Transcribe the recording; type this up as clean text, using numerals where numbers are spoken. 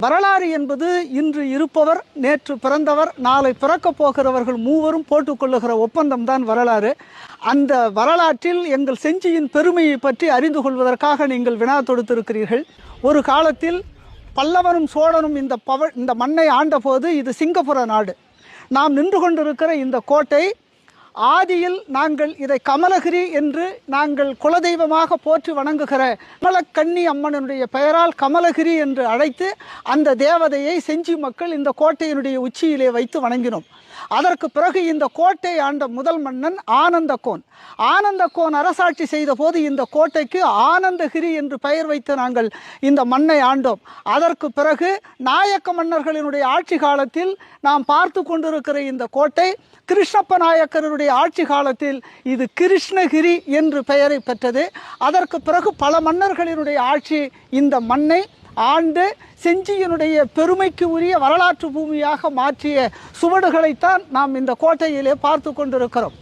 வரலாறு என்பது இன்று இருப்பவர், நேற்று பிறந்தவர், நாளை பிறக்கப் போகிறவர்கள் மூவரும் போட்டுக்கொள்ளுகிற ஒப்பந்தம் தான் வரலாறு. அந்த வரலாற்றில் எங்கள் செஞ்சியின் பெருமையை பற்றி அறிந்து கொள்வதற்காக நீங்கள் வினா தொடுத்திருக்கிறீர்கள். ஒரு காலத்தில் பல்லவனும் சோழனும் இந்த மண்ணை ஆண்டபோது இது சிங்கப்புர நாடு. நாம் நின்று கொண்டிருக்கிற இந்த கோட்டை ஆதியில் நாங்கள் இதை கமலகிரி என்று நாங்கள் குலதெய்வமாக போற்றி வணங்குகிற கமலக்கன்னி அம்மனுடைய பெயரால் கமலகிரி என்று அழைத்து அந்த தேவதையை செஞ்சி மக்கள் இந்த கோட்டையினுடைய உச்சியிலே வைத்து வணங்கினோம். அதற்கு பிறகு இந்த கோட்டை ஆண்ட முதல் மன்னன் ஆனந்தகோன். ஆனந்தகோன் அரசாட்சி செய்த போது இந்த கோட்டைக்கு ஆனந்தகிரி என்று பெயர் வைத்து நாங்கள் இந்த மண்ணை ஆண்டோம். அதற்கு பிறகு நாயக்க மன்னர்களினுடைய ஆட்சி காலத்தில் நாம் பார்த்து கொண்டிருக்கிற இந்த கோட்டை கிருஷ்ணப்ப நாயக்கருடைய ஆட்சி காலத்தில் இது கிருஷ்ணகிரி என்று பெயரை பெற்றது. அதற்கு பிறகு பல மன்னர்களினுடைய ஆட்சி இந்த மண்ணை ஆண்டு செஞ்சியினுடைய பெருமைக்கு உரிய வரலாற்று பூமியாக மாற்றிய சுவடுகளைத்தான் நாம் இந்த கோட்டையிலே பார்த்து கொண்டிருக்கிறோம்.